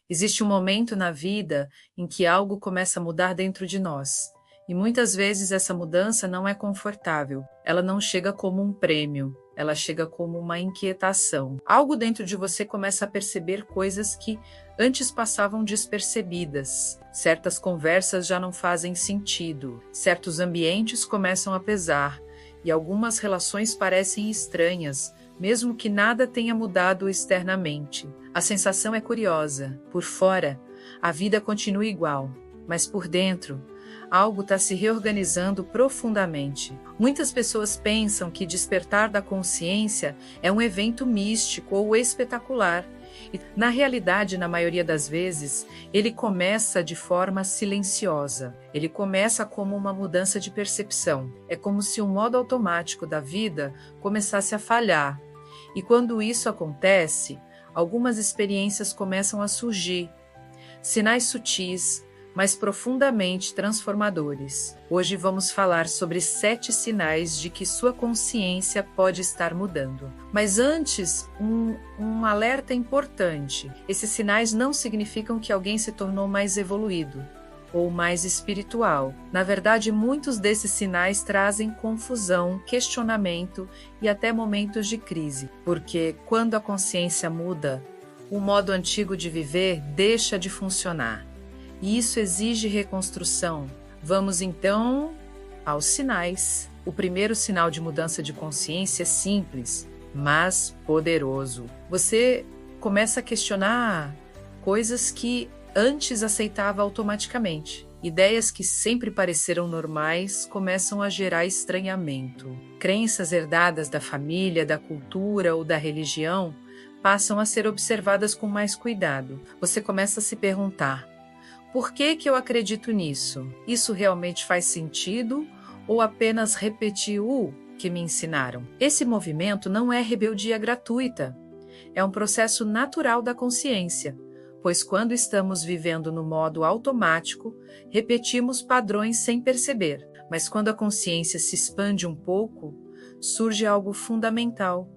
Existe um momento na vida em que algo começa a mudar dentro de nós. E muitas vezes essa mudança não é confortável. Ela não chega como um prêmio, ela chega como uma inquietação. Algo dentro de você começa a perceber coisas que antes passavam despercebidas. Certas conversas já não fazem sentido, certos ambientes começam a pesar e algumas relações parecem estranhas, mesmo que nada tenha mudado externamente. A sensação é curiosa. Por fora, a vida continua igual, mas por dentro, algo está se reorganizando profundamente. Muitas pessoas pensam que despertar da consciência é um evento místico ou espetacular. E, na realidade, na maioria das vezes, ele começa de forma silenciosa. Ele começa como uma mudança de percepção. É como se o modo automático da vida começasse a falhar. E quando isso acontece, algumas experiências começam a surgir. Sinais sutis, mas profundamente transformadores. Hoje vamos falar sobre 7 sinais de que sua consciência pode estar mudando. Mas antes, um alerta importante. Esses sinais não significam que alguém se tornou mais evoluído ou mais espiritual. Na verdade, muitos desses sinais trazem confusão, questionamento e até momentos de crise. Porque quando a consciência muda, o modo antigo de viver deixa de funcionar. E isso exige reconstrução. Vamos então aos sinais. O primeiro sinal de mudança de consciência é simples, mas poderoso. Você começa a questionar coisas que antes aceitava automaticamente. Ideias que sempre pareceram normais começam a gerar estranhamento. Crenças herdadas da família, da cultura ou da religião passam a ser observadas com mais cuidado. Você começa a se perguntar: por que eu acredito nisso? Isso realmente faz sentido ou apenas repetir o que me ensinaram? Esse movimento não é rebeldia gratuita. É um processo natural da consciência, pois quando estamos vivendo no modo automático, repetimos padrões sem perceber. Mas quando a consciência se expande um pouco, surge algo fundamental,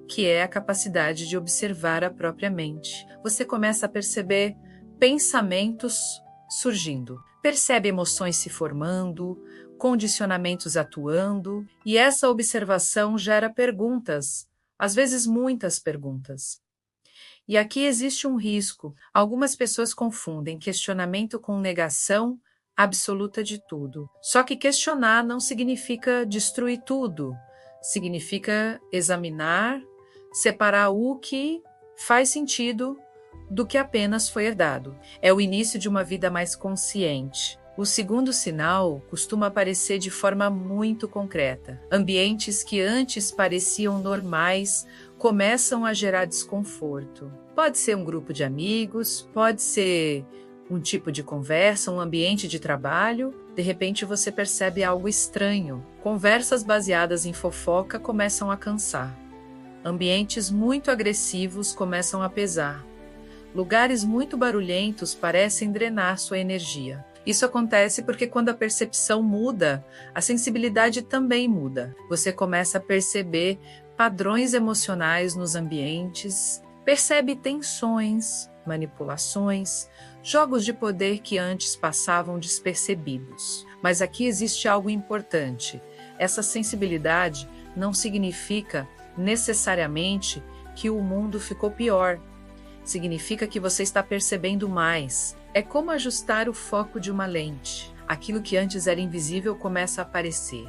que é a capacidade de observar a própria mente. Você começa a perceber pensamentos surgindo, percebe emoções se formando, condicionamentos atuando, e essa observação gera perguntas, às vezes muitas perguntas. E aqui existe um risco. Algumas pessoas confundem questionamento com negação absoluta de tudo. Só que questionar não significa destruir tudo, significa examinar, separar o que faz sentido do que apenas foi herdado. É o início de uma vida mais consciente. O segundo sinal costuma aparecer de forma muito concreta. Ambientes que antes pareciam normais começam a gerar desconforto. Pode ser um grupo de amigos, pode ser um tipo de conversa, um ambiente de trabalho. De repente você percebe algo estranho. Conversas baseadas em fofoca começam a cansar. Ambientes muito agressivos começam a pesar. Lugares muito barulhentos parecem drenar sua energia. Isso acontece porque quando a percepção muda, a sensibilidade também muda. Você começa a perceber padrões emocionais nos ambientes, percebe tensões, manipulações, jogos de poder que antes passavam despercebidos. Mas aqui existe algo importante. Essa sensibilidade não significa necessariamente que o mundo ficou pior. Significa que você está percebendo mais. É como ajustar o foco de uma lente. Aquilo que antes era invisível começa a aparecer.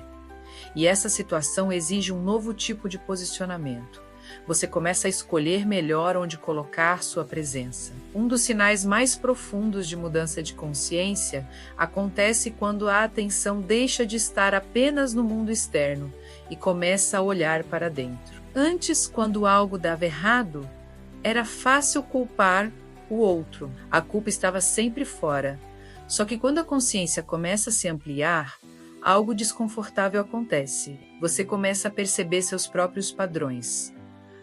E essa situação exige um novo tipo de posicionamento. Você começa a escolher melhor onde colocar sua presença. Um dos sinais mais profundos de mudança de consciência acontece quando a atenção deixa de estar apenas no mundo externo e começa a olhar para dentro. Antes, quando algo dava errado, era fácil culpar o outro. A culpa estava sempre fora. Só que quando a consciência começa a se ampliar, algo desconfortável acontece. Você começa a perceber seus próprios padrões,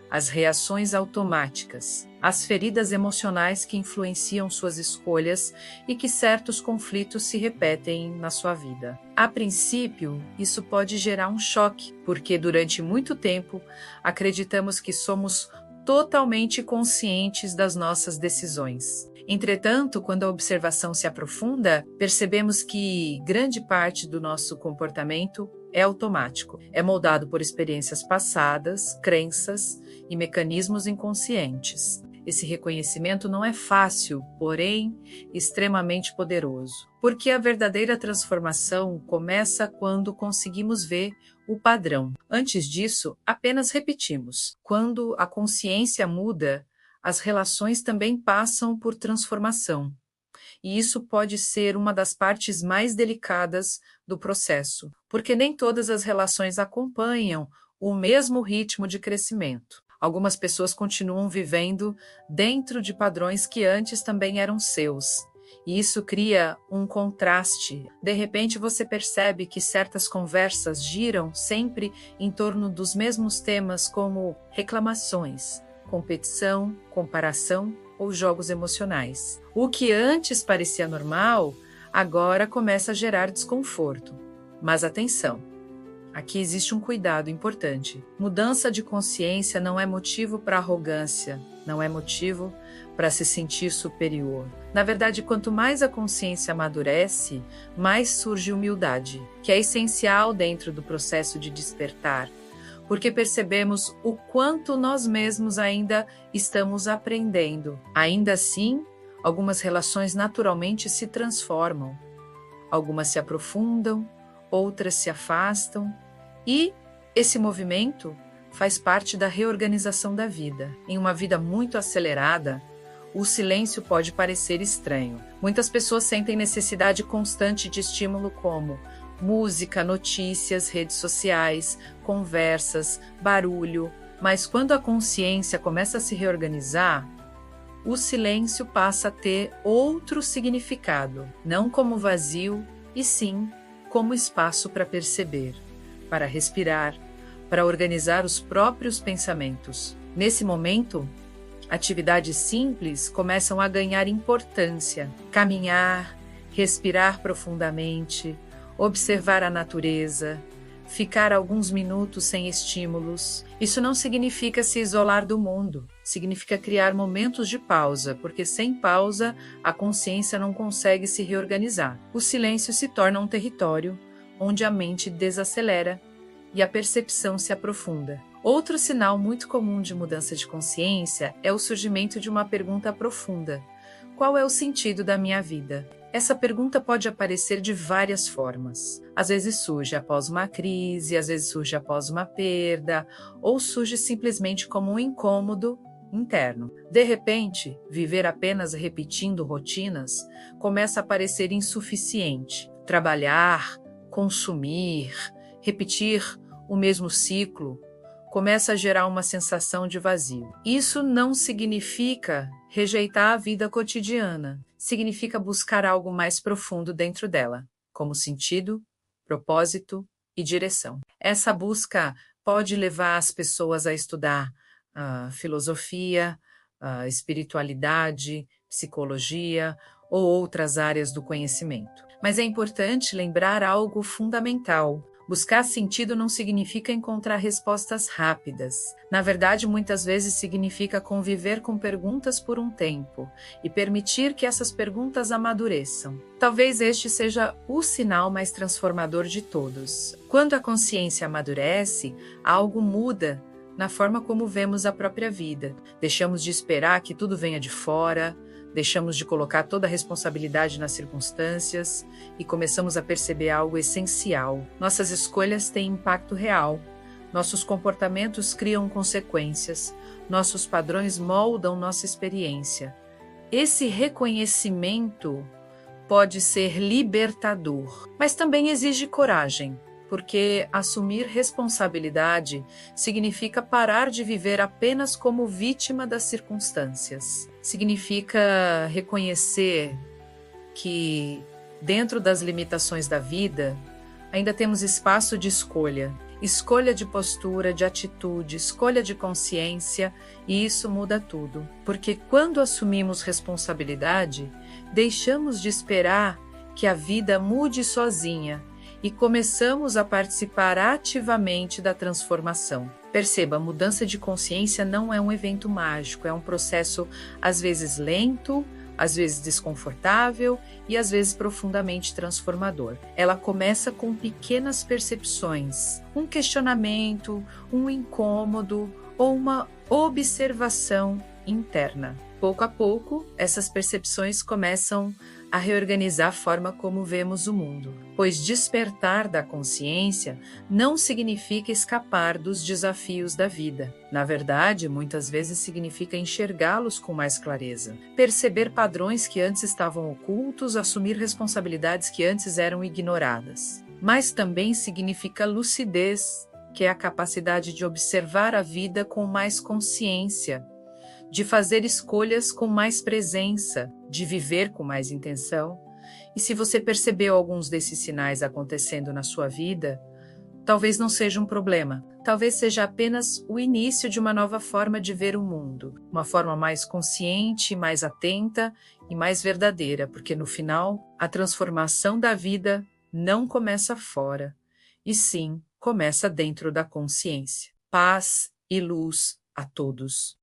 as reações automáticas, as feridas emocionais que influenciam suas escolhas e que certos conflitos se repetem na sua vida. A princípio, isso pode gerar um choque, porque durante muito tempo acreditamos que somos totalmente conscientes das nossas decisões. Entretanto, quando a observação se aprofunda, percebemos que grande parte do nosso comportamento é automático, é moldado por experiências passadas, crenças e mecanismos inconscientes. Esse reconhecimento não é fácil, porém extremamente poderoso, porque a verdadeira transformação começa quando conseguimos ver o padrão. Antes disso, apenas repetimos. Quando a consciência muda, as relações também passam por transformação. E isso pode ser uma das partes mais delicadas do processo, porque nem todas as relações acompanham o mesmo ritmo de crescimento. Algumas pessoas continuam vivendo dentro de padrões que antes também eram seus. E isso cria um contraste. De repente você percebe que certas conversas giram sempre em torno dos mesmos temas, como reclamações, competição, comparação ou jogos emocionais. O que antes parecia normal, agora começa a gerar desconforto. Mas atenção! Aqui existe um cuidado importante. Mudança de consciência não é motivo para arrogância, não é motivo para se sentir superior. Na verdade, quanto mais a consciência amadurece, mais surge humildade, que é essencial dentro do processo de despertar, porque percebemos o quanto nós mesmos ainda estamos aprendendo. Ainda assim, algumas relações naturalmente se transformam. Algumas se aprofundam, outras se afastam, e esse movimento faz parte da reorganização da vida. Em uma vida muito acelerada, o silêncio pode parecer estranho. Muitas pessoas sentem necessidade constante de estímulo como música, notícias, redes sociais, conversas, barulho, mas quando a consciência começa a se reorganizar, o silêncio passa a ter outro significado, não como vazio, e sim como espaço para perceber, para respirar, para organizar os próprios pensamentos. Nesse momento, atividades simples começam a ganhar importância. Caminhar, respirar profundamente, observar a natureza, ficar alguns minutos sem estímulos. Isso não significa se isolar do mundo, significa criar momentos de pausa, porque sem pausa a consciência não consegue se reorganizar. O silêncio se torna um território onde a mente desacelera e a percepção se aprofunda. Outro sinal muito comum de mudança de consciência é o surgimento de uma pergunta profunda: qual é o sentido da minha vida? Essa pergunta pode aparecer de várias formas. Às vezes surge após uma crise, às vezes surge após uma perda, ou surge simplesmente como um incômodo interno. De repente, viver apenas repetindo rotinas começa a parecer insuficiente. Trabalhar, consumir, repetir o mesmo ciclo começa a gerar uma sensação de vazio. Isso não significa rejeitar a vida cotidiana, significa buscar algo mais profundo dentro dela, como sentido, propósito e direção. Essa busca pode levar as pessoas a estudar filosofia, espiritualidade, psicologia ou outras áreas do conhecimento. Mas é importante lembrar algo fundamental. Buscar sentido não significa encontrar respostas rápidas. Na verdade, muitas vezes significa conviver com perguntas por um tempo e permitir que essas perguntas amadureçam. Talvez este seja o sinal mais transformador de todos. Quando a consciência amadurece, algo muda na forma como vemos a própria vida. Deixamos de esperar que tudo venha de fora, deixamos de colocar toda a responsabilidade nas circunstâncias e começamos a perceber algo essencial. Nossas escolhas têm impacto real. Nossos comportamentos criam consequências. Nossos padrões moldam nossa experiência. Esse reconhecimento pode ser libertador, mas também exige coragem, porque assumir responsabilidade significa parar de viver apenas como vítima das circunstâncias. Significa reconhecer que, dentro das limitações da vida, ainda temos espaço de escolha de postura, de atitude, escolha de consciência, e isso muda tudo. Porque quando assumimos responsabilidade, deixamos de esperar que a vida mude sozinha e começamos a participar ativamente da transformação. Perceba, a mudança de consciência não é um evento mágico, é um processo às vezes lento, às vezes desconfortável e às vezes profundamente transformador. Ela começa com pequenas percepções, um questionamento, um incômodo ou uma observação interna. Pouco a pouco, essas percepções começam a reorganizar a forma como vemos o mundo, pois despertar da consciência não significa escapar dos desafios da vida. Na verdade, muitas vezes significa enxergá-los com mais clareza, perceber padrões que antes estavam ocultos, assumir responsabilidades que antes eram ignoradas. Mas também significa lucidez, que é a capacidade de observar a vida com mais consciência, de fazer escolhas com mais presença, de viver com mais intenção. E se você percebeu alguns desses sinais acontecendo na sua vida, talvez não seja um problema. Talvez seja apenas o início de uma nova forma de ver o mundo, uma forma mais consciente, mais atenta e mais verdadeira, porque no final, a transformação da vida não começa fora, e sim começa dentro da consciência. Paz e luz a todos.